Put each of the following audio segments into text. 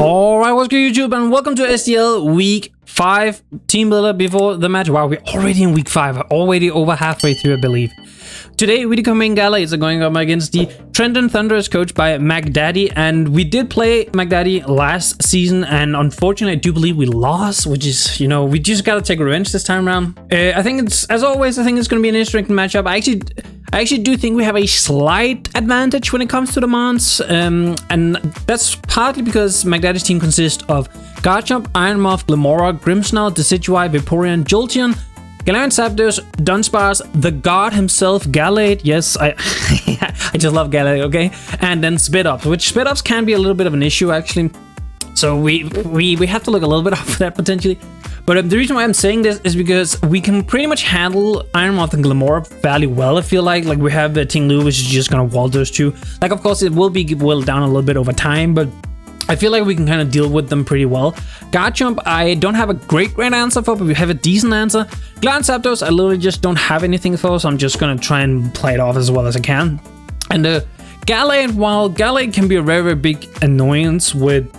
Alright, what's good YouTube, and welcome to SDL Week 5 Team Builder before the match. Wow, we're already in Week 5, already over halfway through, I believe. Today, we the McDaddy are going up against the Trenton Thundurus, coached by McDaddy, and we did play McDaddy last season, and unfortunately, I do believe we lost, which is, you know, we just gotta take revenge this time around. I think it's, as always, I think it's gonna be an interesting matchup. I actually do think we have a slight advantage when it comes to the mons, and that's partly because McDaddy's team consists of Garchomp, Ironmoth, Glamora, Grimmsnarl, Decidueye, Vaporeon, Jolteon, Galarian Zapdos, Dunsparce, the god himself, Gallade. Yes, I just love Gallade, okay? And then SPIDOPS, which SPIDOPS can be a little bit of an issue, actually. So we have to look a little bit out for that, potentially. But the reason why I'm saying this is because we can pretty much handle Ironmoth and Glamora fairly well, I feel like. Like, we have the Tinglu, which is just gonna wall those two. Like, of course, it will be whittled down a little bit over time, but I feel like we can kind of deal with them pretty well. Garchomp, I don't have a great answer for, but we have a decent answer. Galarian Zapdos, I literally just don't have anything for, so I'm just gonna try and play it off as well as I can. And Gallade, while Gallade can be a very, very big annoyance with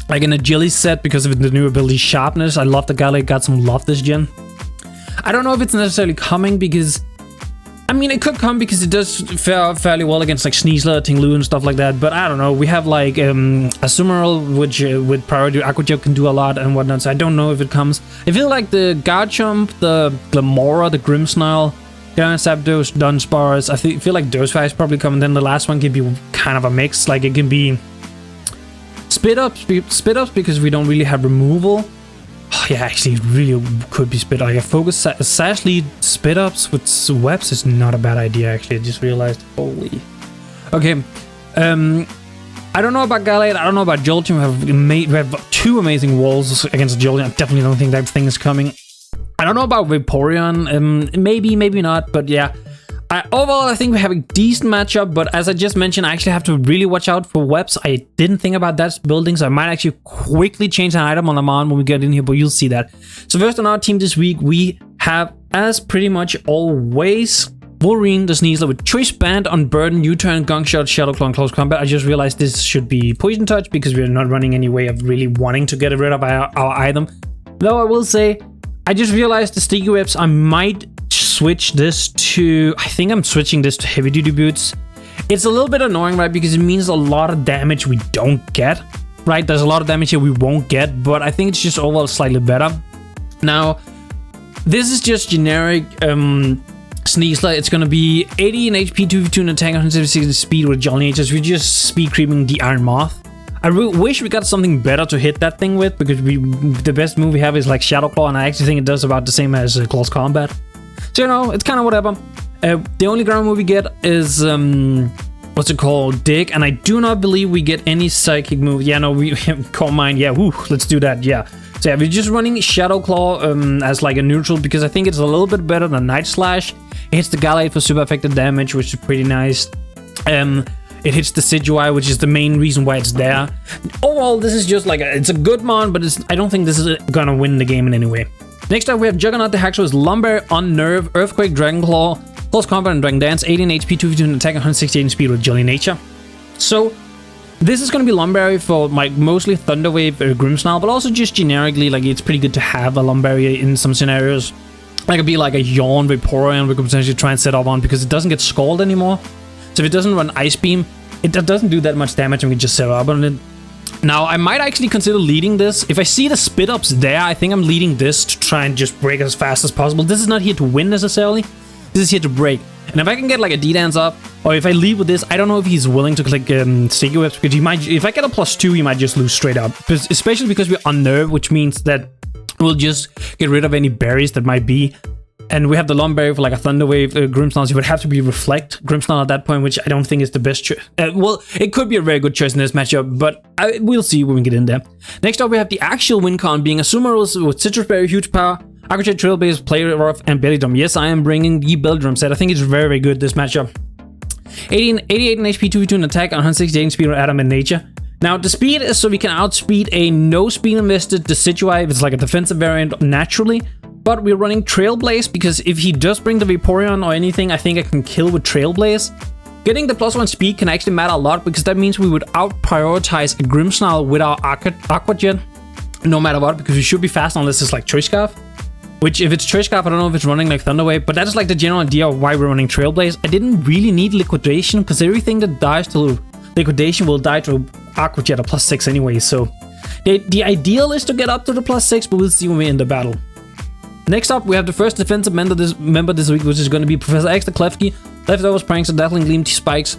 like an agility set because of the new ability Sharpness, I love that Gallade got some love this gen. I don't know if it's necessarily coming because, I mean, it could come because it does fare fairly well against like Sneasler, Tinglu and stuff like that, but I don't know. We have like a Sumeral, which with priority Aqua Gel can do a lot and whatnot, so I don't know if it comes. I feel like the Garchomp, the Glamora, the Grimmsnarl, Galarian Zapdos, Dunsparce, I feel like those guys probably come, and then the last one can be kind of a mix. Like, it can be SPIDOPS because we don't really have removal. Oh, yeah, actually, it really could be SPIDOPS. Like, a focus Sash lead SPIDOPS with webs is not a bad idea, actually. I just realized. Holy. Okay. I don't know about Gallade. I don't know about Jolteon. We have two amazing walls against Jolteon. I definitely don't think that thing is coming. I don't know about Vaporeon. Maybe, maybe not. But yeah. Overall, I think we have a decent matchup, but as I just mentioned, I actually have to really watch out for webs. I didn't think about that building, so I might actually quickly change an item on the mon when we get in here, but you'll see that. So first on our team this week, we have, as pretty much always, Wolverine, the Sneasler with Choice Band, Unburden, U-Turn, Gunk Shot, Shadow Claw, and Close Combat. I just realized this should be Poison Touch because we're not running any way of really wanting to get rid of our item. Though I will say, I just realized the Sticky Webs, I might switch this to, I think I'm switching this to Heavy Duty Boots. It's a little bit annoying, right, because it means a lot of damage we don't get, right? There's a lot of damage here we won't get, but I think it's just overall slightly better. Now, this is just generic Sneasler. It's gonna be 80 in HP, 2v2 in attack, 176 in speed with Jolly Natures. We're just speed creeping the Ironmoth. I wish we got something better to hit that thing with, because the best move we have is like Shadow Claw, and I actually think it does about the same as Close Combat. So, you know, it's kind of whatever. The only ground move we get is, what's it called? Dig, and I do not believe we get any psychic move. Yeah, no, we Calm Mind. Yeah, woo, let's do that. Yeah. So yeah, we're just running Shadow Claw as like a neutral, because I think it's a little bit better than Night Slash. It hits the Gallade for super effective damage, which is pretty nice. It hits the Decidueye, which is the main reason why it's there. Overall, this is just like it's a good mon, but I don't think this is gonna win the game in any way. Next up, we have Juggernaut the Haxorus, Lumberry, Unnerve, Earthquake, Dragon Claw, Close Combat, and Dragon Dance, 18 HP, 2v2 in attack, 168 in speed with Jolly Nature. So this is going to be Lumberry for like mostly Thunderwave or Grimmsnarl, but also just generically, like, it's pretty good to have a Lumberry in some scenarios. Like, it'd be like a Yawn Vaporeon we could potentially try and set up on, because it doesn't get Scald anymore. So if it doesn't run Ice Beam, it doesn't do that much damage, and we can just set up on it. Now, I might actually consider leading this. If I see the SPIDOPS there, I think I'm leading this to try and just break as fast as possible. This is not here to win necessarily. This is here to break. And if I can get like a D-Dance up, or if I lead with this, I don't know if he's willing to click Sticky Webs, because he might, if I get a +2, he might just lose straight up. Especially because we're Unnerved, which means that we'll just get rid of any berries that might be. And we have the Lumberry for like a Thunderwave Grimmsnarl, so it would have to be Reflect Grimmsnarl at that point, which I don't think is the best choice. Well, it could be a very good choice in this matchup, but we'll see when we get in there. Next up, we have the actual win con being a Sumeral with Citrus Berry, Huge Power, Aqua Trailblaze, Play Rough, and Belly Drum. Yes, I am bringing the Belly Drum set. I think it's very, very good, this matchup. 88 in HP, 2v2 in attack, 168 in speed with Adam and Nature. Now, the speed is so we can outspeed a no speed invested Decidueye if it's like a defensive variant naturally. But we're running Trailblaze because if he does bring the Vaporeon or anything, I think I can kill with Trailblaze. Getting the +1 speed can actually matter a lot, because that means we would out-prioritize a Grimmsnarl with our Aqua Jet, no matter what, because we should be fast unless it's like Choice Scarf. Which, if it's Choice Scarf, I don't know if it's running like Thunder Wave, but that is like the general idea of why we're running Trailblaze. I didn't really need Liquidation, because everything that dies to Liquidation will die to Aqua Jet or +6 anyway, so the ideal is to get up to the +6, but we'll see when we end the battle. Next up, we have the first defensive member this week, which is going to be Professor X, the Klefki. Leftovers, Pranks, and Dazzling Gleam, Spikes,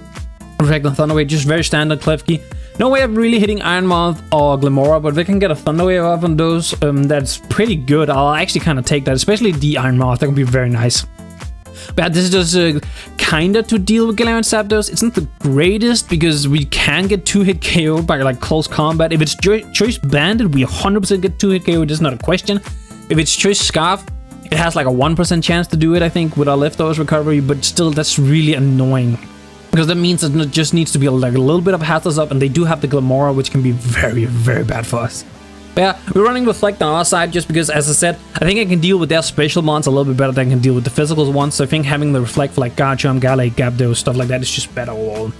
Reflect, and Thunder Wave, just very standard Klefki. No way of really hitting Iron Moth or Glamora, but if we can get a Thunder Wave off on those, that's pretty good. I'll actually kind of take that, especially the Iron Moth. That could be very nice. But this is just kind of to deal with Galarian Zapdos. It's not the greatest, because we can get 2-hit KO'd by like close combat. If it's Choice Banded, we 100% get 2-hit KO'd. That's not a question. If it's Choice Scarf, it has like a 1% chance to do it, I think, with our Leftovers recovery, but still, that's really annoying. Because that means that it just needs to be like a little bit of Hathors up, and they do have the Glamora, which can be very, very bad for us. But yeah, we're running Reflect on our side just because, as I said, I think I can deal with their special mons a little bit better than I can deal with the physical ones. So I think having the Reflect for like Garchomp, Garlic, Gyarados, stuff like that is just better overall.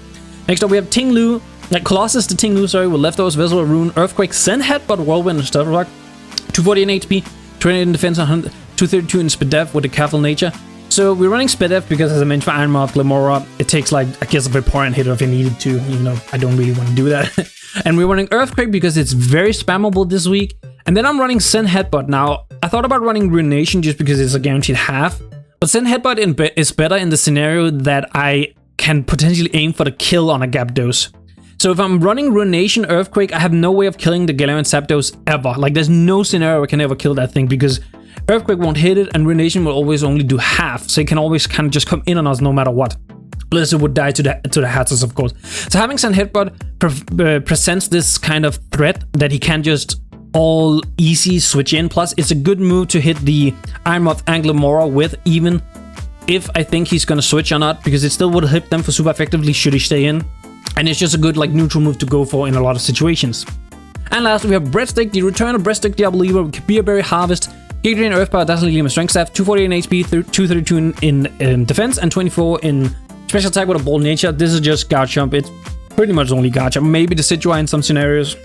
Next up, we have Tinglu, Colossus to Tinglu, sorry, with Leftovers, Visual Rune, Earthquake, Send Headbutt, Whirlwind, and Stealth Rock. 240 in HP, 28 in defense, 232 in Spidef with the Careful Nature. So we're running Spidef because, as I mentioned, for Iron Moth, Glamora, it takes like, I guess, a Vaporeon hitter if you needed to. You know, I don't really want to do that. And we're running Earthquake because it's very spammable this week. And then I'm running Send Headbutt. Now, I thought about running Ruination just because it's a guaranteed half. But Send Headbutt is better in the scenario that I can potentially aim for the kill on a Gyarados. So if I'm running Ruination Earthquake, I have no way of killing the Galarian Zapdos ever. Like, there's no scenario I can ever kill that thing, because Earthquake won't hit it, and Ruination will always only do half, so it can always kind of just come in on us no matter what. Unless it would die to the Hathors, of course. So having Send Headbutt presents this kind of threat that he can just all easy switch in. Plus, it's a good move to hit the Iron Moth and Glamora with, even if I think he's gonna switch or not, because it still would hit them for super effectively should he stay in. And it's just a good like neutral move to go for in a lot of situations. And last, we have Breadstick, the return of Breadstick, Diablo Lever, Kabir Berry, Harvest, Giga Drain, Earth Power, Dazzling Gleam, Strength Staff, 240 in HP, 232 in defense, and 24 in special attack with a Bold Nature. This is just Garchomp. It's pretty much only Garchomp. Maybe the Decidueye in some scenarios,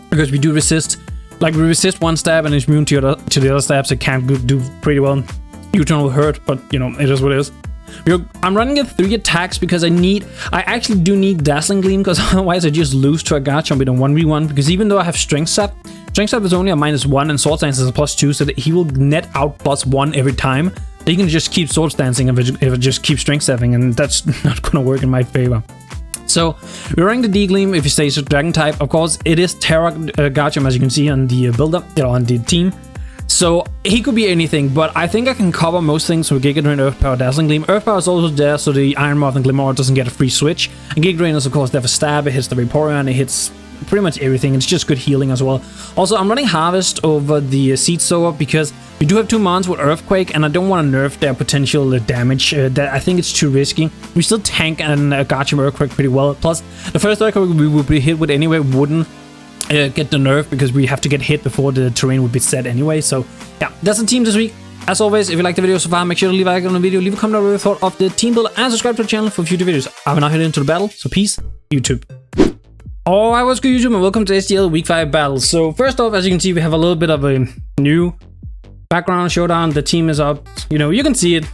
because we do resist. Like, we resist one stab and it's immune to the other stabs. It can't do pretty well. U-turn will hurt, but you know, it is what it is. I'm running at 3 attacks because I actually do need Dazzling Gleam, because otherwise I just lose to a Garchomp in a 1v1. Because even though I have Strength Staff is only a -1 and Sword Dance is a +2, so that he will net out +1 every time. They can just keep Sword Dancing if it just keeps Strength Staffing, and that's not gonna work in my favor. So we're running the D-Gleam if he stays a Dragon type. Of course, it is Terra Garchomp, as you can see on the build-up, on the team. So he could be anything, but I think I can cover most things with Giga Drain, Earth Power, Dazzling Gleam. Earth Power is also there, so the Iron Moth and Glamora doesn't get a free switch. And Giga Drain is, of course, there for stab. It hits the Vaporeon. It hits pretty much everything. It's just good healing as well. Also, I'm running Harvest over the Seed Sower because we do have 2 mons with Earthquake, and I don't want to nerf their potential damage. That I think it's too risky. We still tank and Garchomp Earthquake pretty well. Plus, the first Earthquake we would be hit with anyway wouldn't get the nerf, because we have to get hit before the terrain would be set anyway. So yeah, that's the team this week. As always, if you like the video so far, make sure to leave a like on the video, leave a comment on what you thought of the team builder, and subscribe to the channel for future videos. I will now head into the battle, so peace, YouTube. Alright, what's good, YouTube, and welcome to SDL Week 5 battle. So first off, as you can see, we have a little bit of a new background showdown. The team is up, you know, you can see it.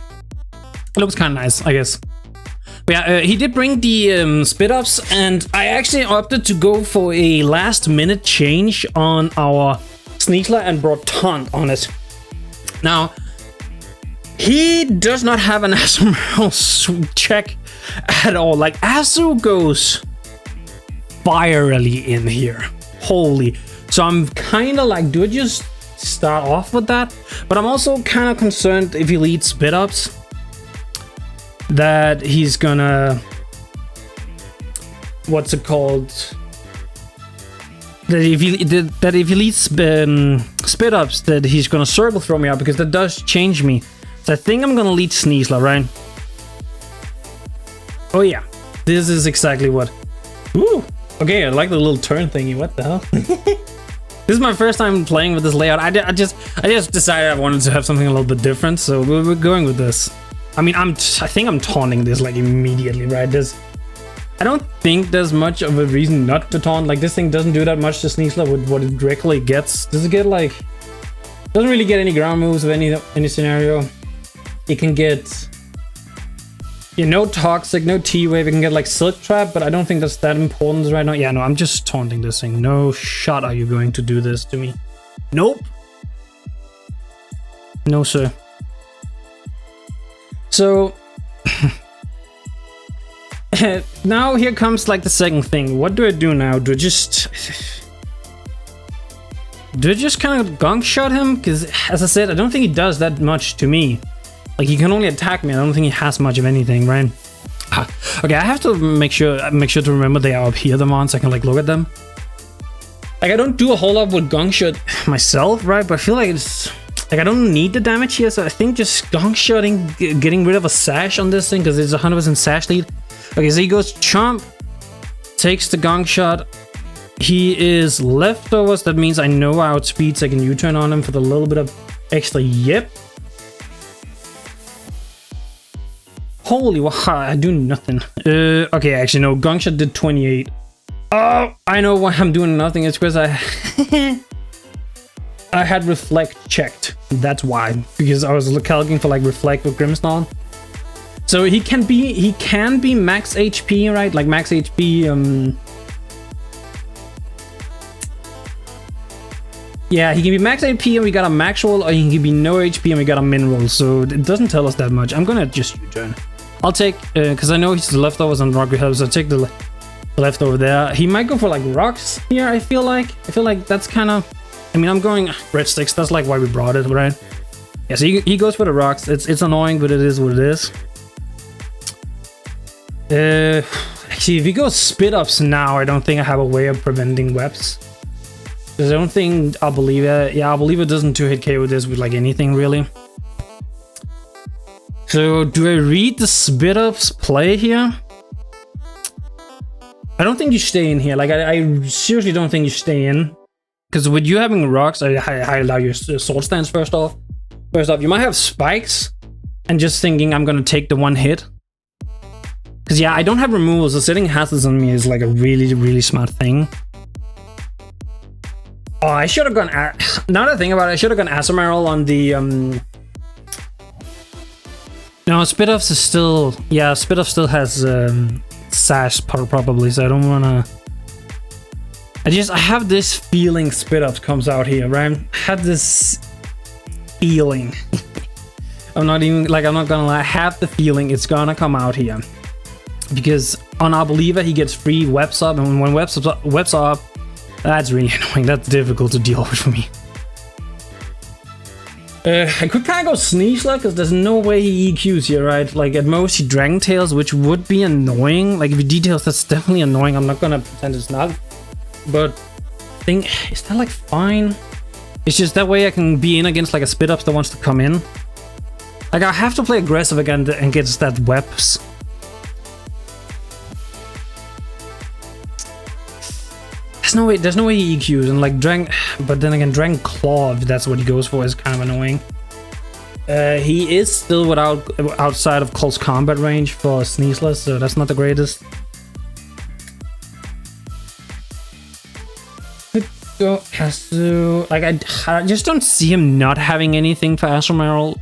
It looks kind of nice, I guess. But yeah, he did bring the SPIDOPS, and I actually opted to go for a last-minute change on our Sneasler and brought Taunt on it. Now, he does not have an Azumarill check at all. Like, Azu goes virally in here. Holy. So I'm kind of like, do I just start off with that? But I'm also kind of concerned if he leads SPIDOPS that he's gonna, what's it called, that if he leads SPIDOPS, that he's gonna circle throw me out, because that does change me. So I think I'm gonna lead Sneasler, right? Oh yeah, this is exactly what. Ooh, okay, I like the little turn thingy. What the hell? This is my first time playing with this layout. I just decided I wanted to have something a little bit different, so we're going with this. I mean, I think I'm taunting this like immediately, right? I don't think there's much of a reason not to taunt. Like, this thing doesn't do that much to Sneasler with what it directly gets. Does it get, like... Doesn't really get any ground moves of any scenario. It can get... Yeah, no Toxic, no T-Wave. It can get, like, Silk Trap, but I don't think that's that important right now. Yeah, no, I'm just taunting this thing. No shot are you going to do this to me. Nope. No, sir. So... now here comes like the second thing. What do I do now? Do I just kind of gunk shot him? Because as I said, I don't think he does that much to me. Like, he can only attack me. I don't think he has much of anything, right? Okay, I have to make sure to remember they are up here, the mons. I can like look at them. Like, I don't do a whole lot with gunk shot myself, right? But I feel like it's like I don't need the damage here, so I think just gunk shotting, getting rid of a sash on this thing because it's 100% sash lead. Okay, so he goes Chomp, takes the gong shot. He is leftovers. That means I know I outspeed second U-turn on him for the little bit of extra yep. Holy wow, I do nothing. Okay, actually no, gong shot did 28. Oh, I know why I'm doing nothing. It's because I had reflect checked. That's why. Because I was calculating for like reflect with Grimmsnarl. So he can be max HP, right? Like max HP, yeah, he can be max HP and we got a max roll, or he can be no HP and we got a min roll. So it doesn't tell us that much. I'm gonna just U-turn. I'll take, because I know he's the leftovers on Rocky Hub, so I'll take the leftover there. He might go for like rocks here, I feel like. That's kind of, I mean, I'm going red sticks. That's like why we brought it, right? Yeah, so he goes for the rocks. It's annoying, but it is what it is. Actually, if he goes SPIDOPS now, I don't think I have a way of preventing webs. Because I don't think I'll believe it. Yeah, I'll believe it doesn't 2-hit KO this with like anything really. So do I read the SPIDOPS play here? I don't think you stay in here. Like I seriously don't think you stay in. Because with you having rocks, I allow your sword stance first off. First off, you might have spikes and just thinking I'm gonna take the one hit. Because yeah, I don't have removals, so setting hazards on me is like a really, really smart thing. Oh, I should have gone... now that I think about it, I should have gone Azumarill on the... No, SPIDOPS is still... Yeah, SPIDOPS still has Sash probably, so I don't want to... I have this feeling SPIDOPS comes out here, right? I have this feeling. I'm not gonna lie, I have the feeling it's gonna come out here. Because on Arboliva he gets free webs up, and when webs are up, that's really annoying. That's difficult to deal with for me. I could kind of go Sneasler because there's no way he EQs here, right? Like at most he Dragon Tails, which would be annoying. Like if he details, that's definitely annoying. I'm not gonna pretend it's not. But is that like fine? It's just that way I can be in against like a SPIDOPS that wants to come in. Like I have to play aggressive again against that webs. There's no way he EQs, and like but then again, Dragon Claw, if that's what he goes for, is kind of annoying. He is still outside of close combat range for Sneasler, so that's not the greatest. Like I just don't see him not having anything for Azumarill.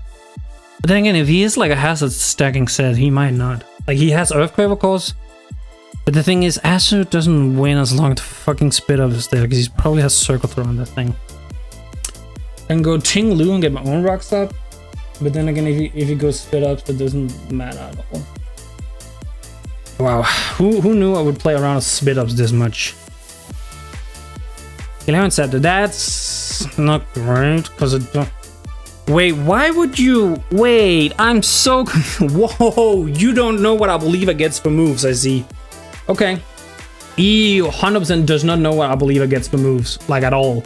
But then again, if he is like a hazard stacking set, he might not. Like he has Earthquake, of course. But the thing is, Asu doesn't win as long as the fucking SPIDOPS is there, because he probably has Circle Throw on that thing. I can go Ting Lu and get my own rocks up, but then again, if he goes SPIDOPS, it doesn't matter at all. Wow, who knew I would play around with SPIDOPS this much? 11 said that's not great, because it don't... Wait, why would you... Wait, I'm so... Whoa, you don't know what Arboliva gets for moves, I see. Okay. He 100% does not know what Arboliva gets for moves. Like, at all.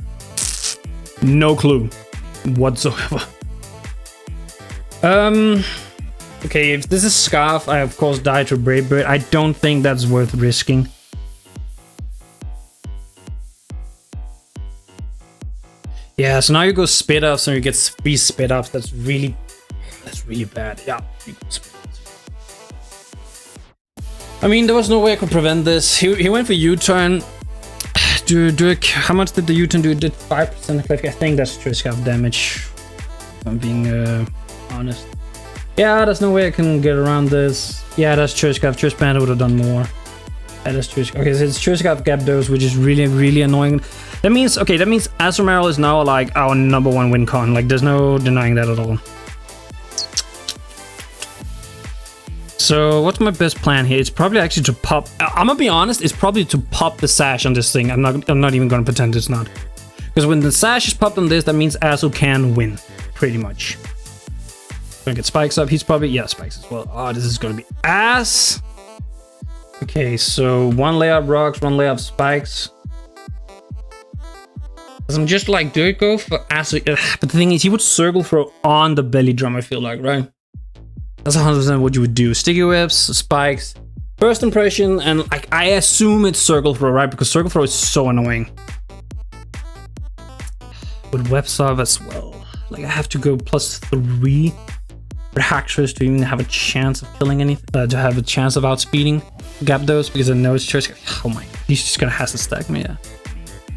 No clue. Whatsoever. Okay, if this is Scarf, I of course die to Brave Bird. I don't think that's worth risking. Yeah, so now you go SPIDOPS and you get 3 SPIDOPS. That's really bad. Yeah, you go SPIDOPS. I mean, there was no way I could prevent this. He went for U-turn. How much did the U-turn do? It did 5% click. I think that's Triskav damage. If I'm being honest. Yeah, there's no way I can get around this. Yeah, that's Triskav. Triskav would have done more. Yeah, that's Triskav. Okay, so it's Triskav Gyarados, which is really, really annoying. That means, okay, that means Azumarill is now like our #1 win con. Like, there's no denying that at all. So what's my best plan here? It's probably actually to pop. I'm gonna be honest. It's probably to pop the sash on this thing. I'm not even gonna pretend it's not. Because when the sash is popped on this, that means Azu can win, pretty much. Gonna get spikes up. He's probably spikes as well. Oh, this is gonna be ass. Okay, so 1 layup rocks, 1 layup spikes. Cause I'm just like, do it go for Azu? But the thing is, he would circle throw on the belly drum. I feel like, right? That's 100% what you would do. Sticky whips, spikes, first impression, and like I assume it's circle throw, right? Because circle throw is so annoying. With web sub as well. Like I have to go +3 for Hacktress to even have a chance of killing anything. To have a chance of outspeeding Gyarados because I know it's Trisk. Oh my! He's just gonna have to stack me. Yeah.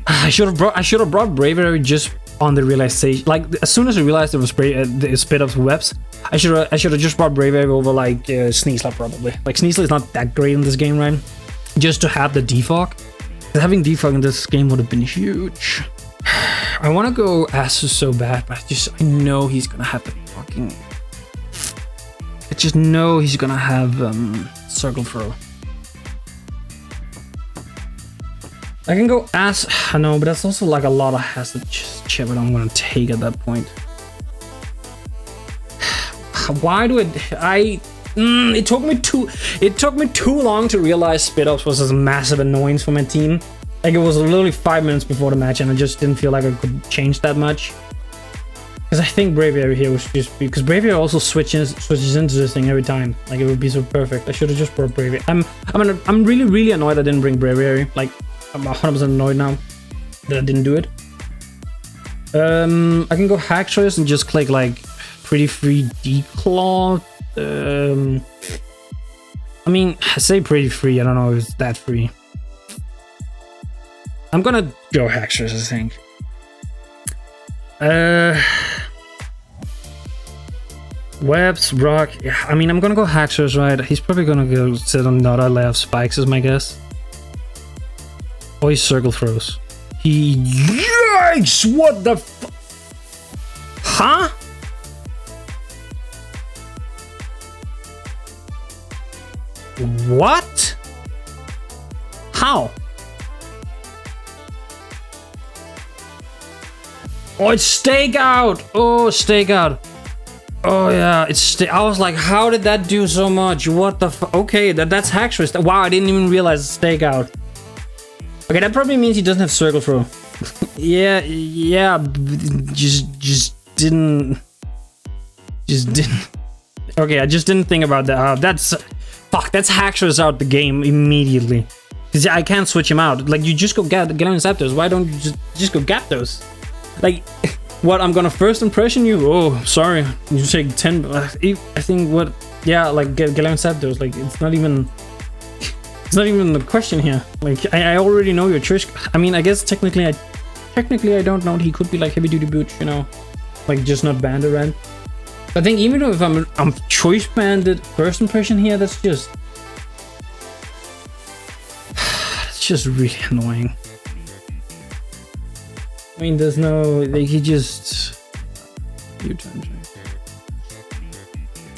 I should have brought Bravery just on the realization. Like as soon as I realized it was the SPIDOPS webs. I should have just brought Bravery over like Sneasler probably. Like Sneasler is not that great in this game, right? Just to have the defog. Having defog in this game would have been huge. I want to go Asus so bad, but I know he's gonna have the fucking. I just know he's gonna have circle throw. I can go Ass. I know, but that's also like a lot of hazard chip that I'm gonna take at that point. Why do it took me too long to realize SPIDOPS was a massive annoyance for my team. Like it was literally 5 minutes before the match and I just didn't feel like I could change that much. Because I think Braviary here was just because Braviary also switches into this thing every time. Like it would be so perfect. I should have just brought Braviary. I'm really annoyed I didn't bring Braviary. Like I'm 100% annoyed now that I didn't do it. I can go Hacktress and just click like pretty free declaw. I mean, I say pretty free. I don't know if it's that free. I'm gonna go Hacktress, I think. Webs, rock. Yeah, I mean, I'm gonna go Hacktress, right? He's probably gonna go sit on another layer of spikes, is my guess. Oh, he circle throws. Yikes! What the Huh? What? How? Oh, it's stakeout. Oh, stakeout. Oh yeah, it's I was like, how did that do so much? What the okay, that's Hacktress. Wow, I didn't even realize it's stakeout. Okay, that probably means he doesn't have circle throw. yeah, just didn't. Okay, I just didn't think about that. That's Hacktress out the game immediately. Cause I can't switch him out. Like you just go get on Zapdos. Why don't you just go get those? Like, what? I'm gonna first impression you? Oh, sorry. You take 10. I think what? Yeah, like get on Zapdos. Like it's not even the question here. Like I already know your trick. I mean, I guess technically I don't know. He could be like heavy duty boots, you know, like just not banded, right? I think even if I'm choice banded first impression here, that's just it's just really annoying. I mean, there's no like he just U-turn.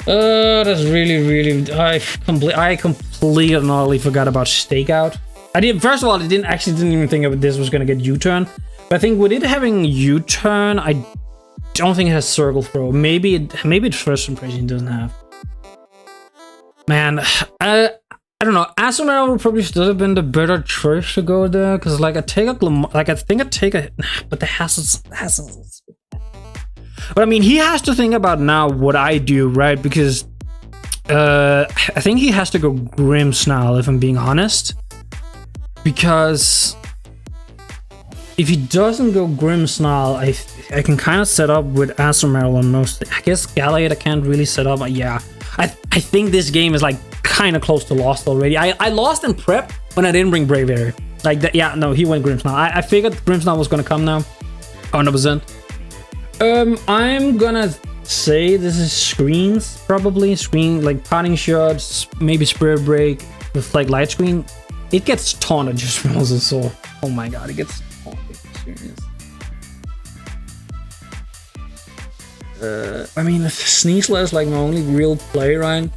That's really I completely and utterly forgot about stakeout. First of all, I didn't even think of this was gonna get U-turn. But I think with it having U-turn, I don't think it has circle throw. Maybe it's first impression it doesn't have. Man, I don't know. Azumarill would probably still have been the better choice to go there, because like I think I'd take a, but the hassles. But I mean, he has to think about now what I do, right? Because I think he has to go Grimmsnarl, if I'm being honest. Because if he doesn't go Grimmsnarl, I can kind of set up with Azumarill on most. I guess Gallade I can't really set up. Yeah, I think this game is like kind of close to lost already. I lost in prep when I didn't bring Braviary. Like that, yeah, no, he went Grimmsnarl. I figured Grimmsnarl was gonna come now, 100%. I'm gonna say this is screens, probably screen, like parting shots, maybe Spirit Break with like light screen. It gets taunted just from also, so oh my god, it gets taunted. I mean, Sneasler is like my only real play, right?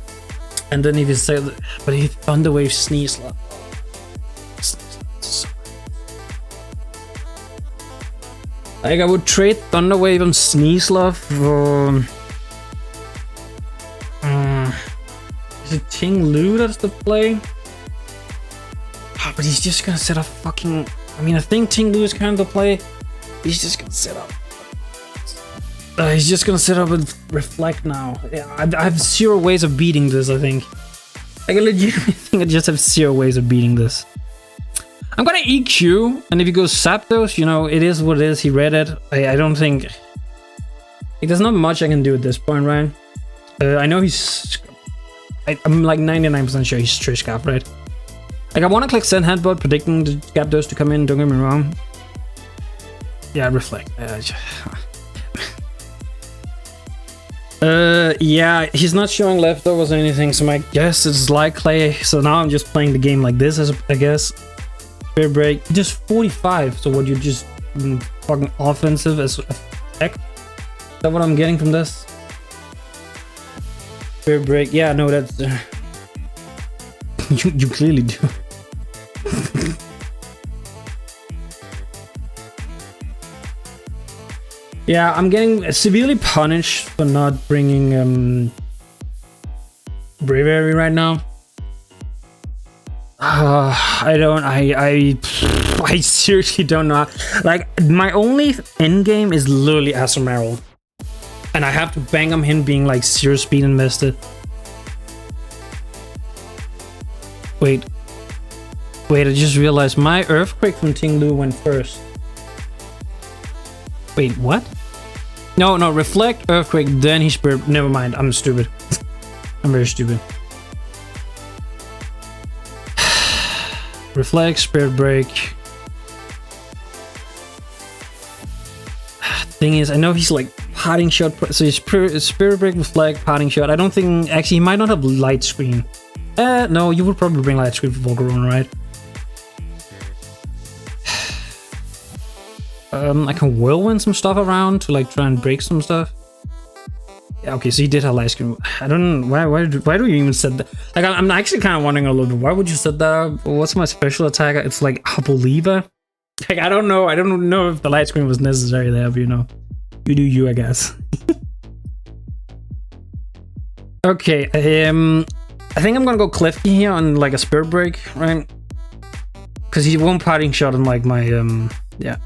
And then if you say, but he Thunderwave Sneasler. Like I would trade Thunderwave and Sneasler for. Is it Ting Lu that's the play? Oh, but he's just gonna set up fucking. I mean, I think Ting Lu is kind of the play. He's just gonna set up. He's just gonna set up and Reflect now. Yeah, I have 0 ways of beating this, I think. Like, I legitimately think I just have 0 ways of beating this. I'm gonna EQ, and if he goes Zapdos, you know, it is what it is. He read it. I don't think... Like, there's not much I can do at this point, right? I know he's... I'm like 99% sure he's Trish Scarf, right? Like, I want to click Send Headbutt, predicting the Zapdos to come in, don't get me wrong. Yeah, Reflect. Yeah, he's not showing leftovers or anything, so my guess is like Clay. So now I'm just playing the game like this, I guess. Spirit Break, just 45. So what, you just fucking offensive as effect? Is that what I'm getting from this? Spirit Break, yeah, no, that's you clearly do. Yeah, I'm getting severely punished for not bringing Braviary right now. I seriously don't know. Like, my only end game is literally Azumarill, and I have to bang on him being like 0 speed invested. Wait, I just realized my Earthquake from Ting Lu went first. Wait, what? No, Reflect, Earthquake, then he Spirit. Never mind, I'm stupid. I'm very stupid. Reflect, Spirit Break. Thing is, I know he's like Parting Shot, so he's Spirit Break, Reflect, Parting Shot. I don't think, actually, he might not have Light Screen. No, you would probably bring Light Screen for Volcarona, right? I can whirlwind some stuff around to like try and break some stuff. Yeah, okay, so he did have light screen. I don't know why do you even set that? Like, I'm actually kind of wondering a little bit, why would you set that up? What's my special attack? It's like Hapoliva. Like, I don't know if the light screen was necessary there, but you know, you do you, I guess. Okay, I think I'm gonna go Cliffy here on like a Spirit Break, right? Because he won't Parting Shot on like my yeah.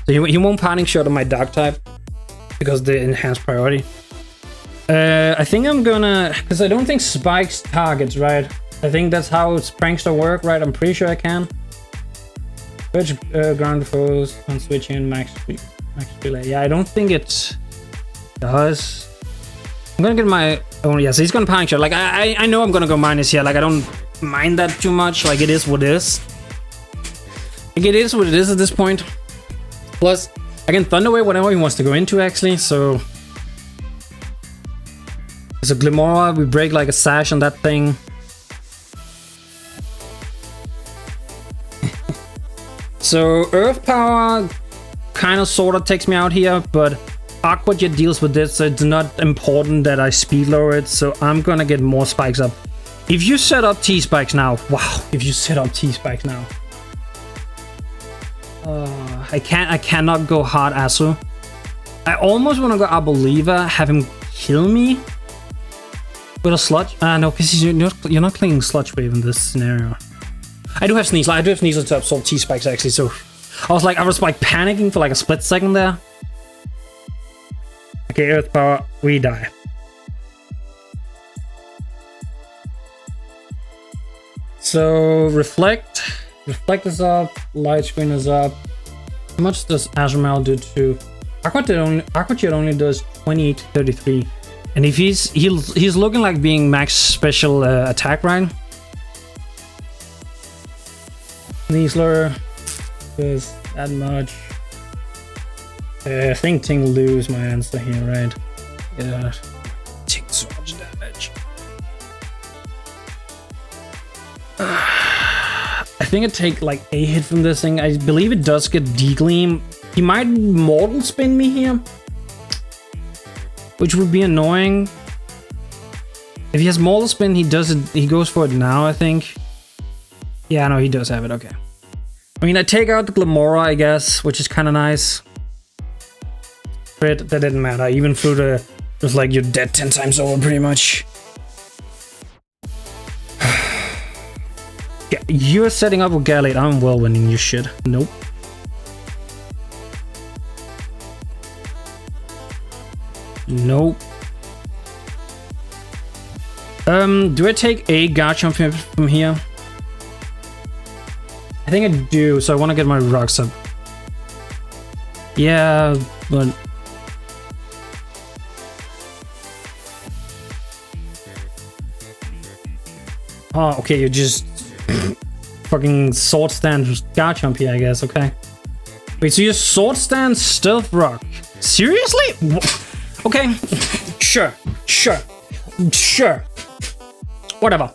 So he won't Parting Shot on my Dark type because the enhanced priority. I think I'm gonna, because I don't think Spikes targets, right? I think that's how Prankster work, right? I'm pretty sure I can. Switch ground foes on switch in max relay. Yeah, I don't think it does. I'm gonna get my own. Yeah, so he's gonna Parting Shot. Like I know I'm gonna go minus here. Like I don't mind that too much. Like it is what it is. Like it is what it is at this point. Plus, I can Thunderwave whatever he wants to go into, actually, so... There's a Glimora, we break like a sash on that thing. So, Earth Power kind of sort of takes me out here, but Aqua Jet deals with this, so it's not important that I speed lower it, so I'm gonna get more spikes up. If you set up T-Spikes now, wow, if you set up T-Spikes now. I cannot go hard Asu. I almost want to go Aboliva, have him kill me with a Sludge. No, because you're not playing Sludge Wave in this scenario. I do have Sneasler. I do have Sneasler to absorb T-Spikes actually, so I was like panicking for like a split second there. Okay, Earth Power, we die. So Reflect is up, Light Screen is up. How much does Azumarill do to Aqua Jet only does 28 to 33. And if he's looking like being max special attack, right? Sneasler. Does that much. I think Ting lose my answer here, right? Yeah. Ting so much damage. I think it take like a hit from this thing. I believe it does get D-Gleam. He might Mortal Spin me here, which would be annoying. If he has Mortal Spin, he does it. He goes for it now, I think. Yeah, no, he does have it. Okay. I mean, I take out the Glamora, I guess, which is kind of nice. But that didn't matter. Even through the, it was like you're dead 10 times over, pretty much. Yeah, you're setting up with Galate. I'm well winning your shit. Nope. Nope. Do I take a Garchomp from here? I think I do, so I want to get my rocks up. Yeah, but... Oh, okay, you're just... fucking Sword Stand Garchomp here, I guess, okay. Wait, so you're Sword Stand Stealth Rock? Seriously? Okay, sure. Whatever.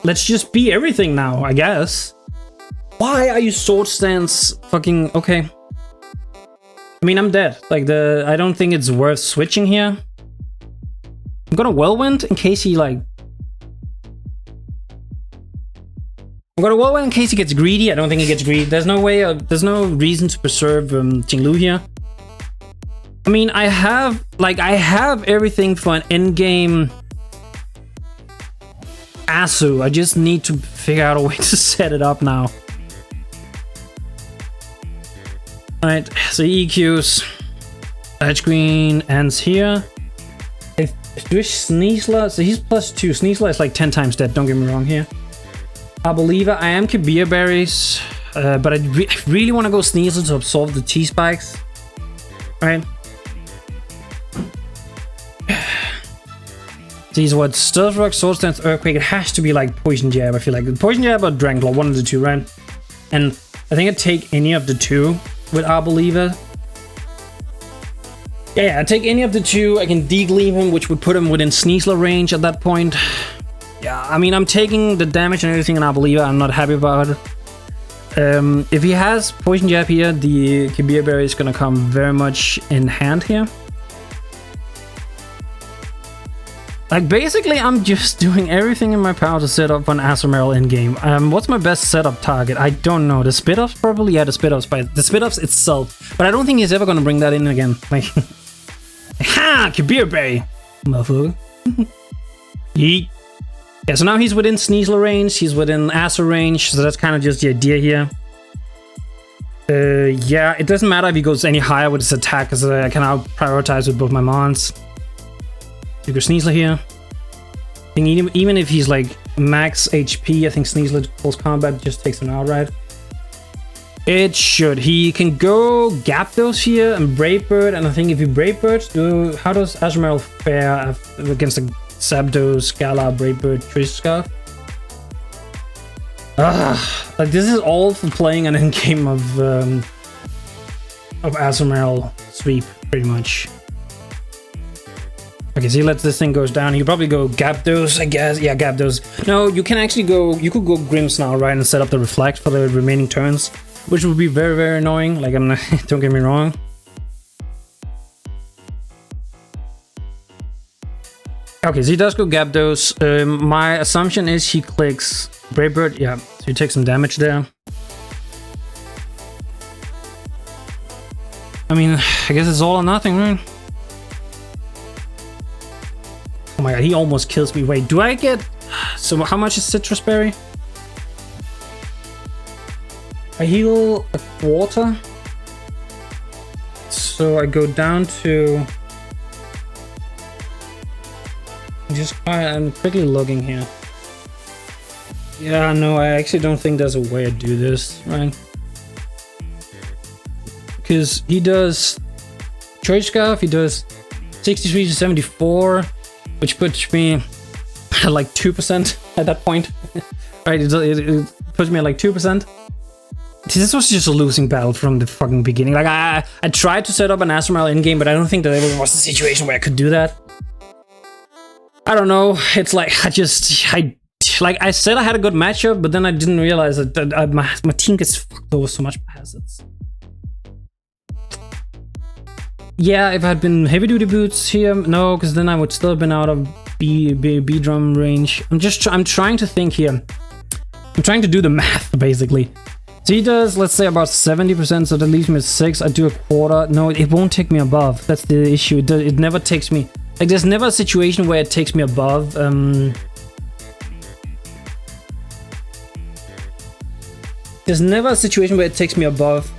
Let's just be everything now, I guess. Why are you Sword Stance fucking... Okay. I mean, I'm dead. Like, I don't think it's worth switching here. I'm gonna Whirlwind in case he, like... I'm gonna Whirlwind in case he gets greedy. I don't think he gets greedy. There's no way of... There's no reason to preserve Qinglu here. I mean, I have everything for an endgame... Asu. I just need to figure out a way to set it up now. Alright, so EQs. Edge-Green ends here. If Sneasler, so he's +2. Sneasler is like 10 times dead, don't get me wrong here. Arboliva, I am Kabir Berries, but I really want to go Sneasler to absorb the T-Spikes. Alright. These what? Stealth Rock, Sword Stance, Earthquake. It has to be like Poison Jab, I feel like. Poison Jab or Dragon Claw, one of the two, right? And I think I'd take any of the two with Arboliva. Yeah, I'd take any of the two. I can D-Gleam him, which would put him within Sneasler range at that point. Yeah, I mean, I'm taking the damage and everything in Arboliva. I'm not happy about it. If he has Poison Jab here, the Kabir Berry is gonna come very much in hand here. Like, basically, I'm just doing everything in my power to set up an Azumarill in-game. What's my best setup target? I don't know. The SPIDOPS probably? Yeah, the SPIDOPS. But the SPIDOPS itself. But I don't think he's ever going to bring that in again. Like, ha! Kabir Berry! Motherfucker. Yeet. Yeah, so now he's within Sneasler range. He's within Azu range. So that's kind of just the idea here. Yeah, it doesn't matter if he goes any higher with his attack, because I can now prioritize with both my mons. You go Sneasler here. I think even if he's like max HP, I think Sneasler close combat just takes him outright. It should. He can go Gyarados here and Brave Bird, and I think if you Brave Bird, how does Azumarill fare against the Zapdos, Gala, Brave Bird, Trish Scarf? Like this is all for playing an endgame of Azumarill sweep, pretty much. Okay, so he lets this thing goes down. You probably go Gyarados, I guess. Yeah, Gyarados. No, you can actually go... You could go Grimmsnarl, right, and set up the Reflect for the remaining turns, which would be very, very annoying. Like, I'm not... Don't get me wrong. Okay, so he does go Gyarados. My assumption is he clicks Brave Bird. Yeah, so he takes some damage there. I mean, I guess it's all or nothing, right? Oh my god, he almost kills me. Wait, do I get... So how much is Citrus Berry? I heal a quarter. So I go down to... I'm quickly logging here. Yeah, no, I actually don't think there's a way to do this, right? Because he does... Choice Scarf, he does 63 to 74... Which puts me at like 2% at that point. Right, it puts me at like 2%. This was just a losing battle from the fucking beginning. Like I tried to set up an Azumarill in game, but I don't think that ever was a situation where I could do that. I don't know. It's like like I said I had a good matchup, but then I didn't realize that my team gets fucked over so much by hazards. Yeah, if I had been heavy duty boots here, no, because then I would still have been out of B drum range. I'm trying to think here. I'm trying to do the math basically. So he does, let's say, about 70%, so that leaves me at 6. I do a quarter. No, it won't take me above. That's the issue. It never takes me... Like, there's never a situation where it takes me above. There's never a situation where it takes me above.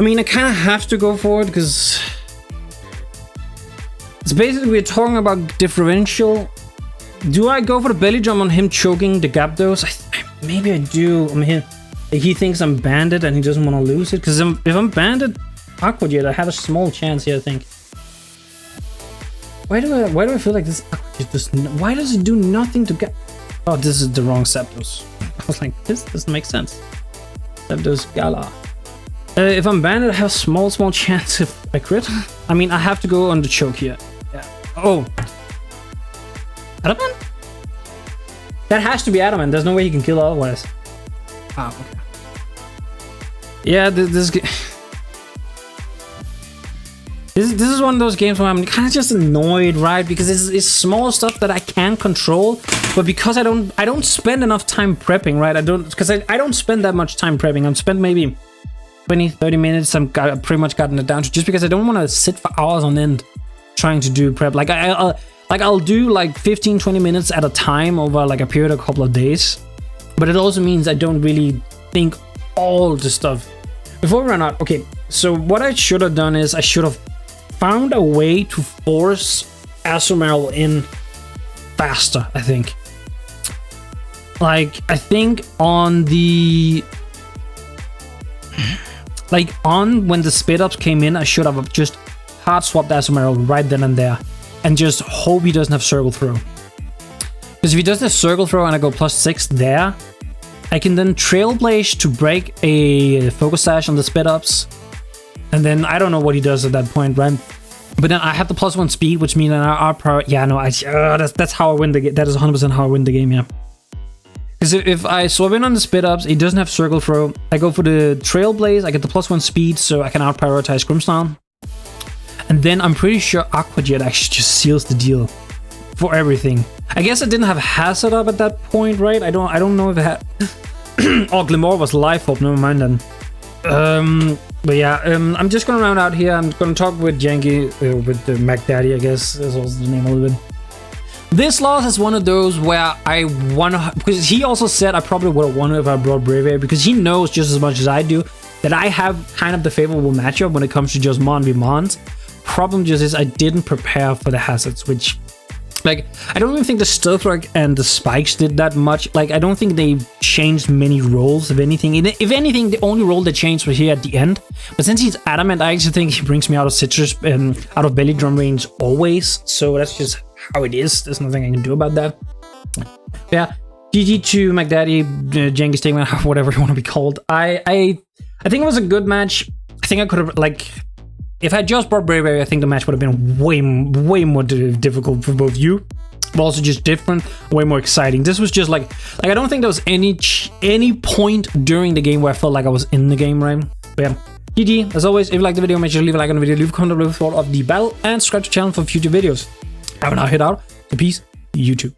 I mean, I kind of have to go for it, because... It's basically, we're talking about differential. Do I go for the belly drum on him choking the Gyarados? Maybe I do. I mean, he thinks I'm banded and he doesn't want to lose it. Because if I'm banded, Aqua Jet, I have a small chance here, I think. Why do I feel like this Aqua Jet does why does it do nothing to get... Oh, this is the wrong Zapdos. I was like, this doesn't make sense. Zapdos Gala. If I'm banded, I have a small chance if I crit. I mean, I have to go on the choke here. Yeah. Oh. Adamant? That has to be Adamant. There's no way he can kill otherwise. Ah, okay. Yeah, this is one of those games where I'm kind of just annoyed, right? Because it's small stuff that I can control, but because I don't spend enough time prepping, right? I don't spend that much time prepping. I've spent maybe 20-30 minutes. I've pretty much gotten it down to, just because I don't want to sit for hours on end trying to do prep. Like I'll do like 15-20 minutes at a time over like a period of a couple of days, but it also means I don't really think all the stuff before we run out. Okay, so what I should have done is I should have found a way to force Azumarill in faster, I think. Like, I think on the... Like, when the SPIDOPS came in, I should have just hard swapped Azumarill right then and there. And just hope he doesn't have Circle Throw. Because if he doesn't have Circle Throw and I go +6 there, I can then Trailblaze to break a Focus Sash on the SPIDOPS. And then I don't know what he does at that point, right? But then I have the +1 speed, which means that our power... Yeah, no, that's how I win the game. That is 100% how I win the game, yeah. Because if I swap in on the SPIDOPS, he doesn't have Circle Throw. I go for the Trailblaze, I get the +1 speed, so I can out-prioritize Grimmsnarl. And then I'm pretty sure Aqua Jet actually just seals the deal for everything. I guess I didn't have Hazard up at that point, right? I don't know if it had... Oh, Glimmer was life up, never mind then. But yeah, I'm just gonna round out here. I'm gonna talk with Janky, with the McDaddy, I guess is also the name a little bit. This loss is one of those where I want to, because he also said I probably would have won if I brought Braviary, because he knows just as much as I do that I have kind of the favorable matchup when it comes to just Mon v Mons. Problem just is I didn't prepare for the hazards, which, like, I don't even think the Stealth Rock and the Spikes did that much. Like, I don't think they changed many roles, if anything. If anything, the only role that changed was here at the end. But since he's Adamant, I actually think he brings me out of Citrus and out of Belly Drum range always. So that's just how it is. There's nothing I can do about that. Yeah, GG to McDaddy, Jenkins Stigma, whatever you want to be called. I think it was a good match. I think I could have, like... If I just brought Braviary, I think the match would have been way more difficult for both you, but also just different, way more exciting. This was just like I don't think there was any point during the game where I felt like I was in the game, right? But yeah, GG. As always, if you liked the video, make sure to leave a like on the video, leave a comment below with thought of the battle, and subscribe to the channel for future videos. I will now head out. So peace, YouTube.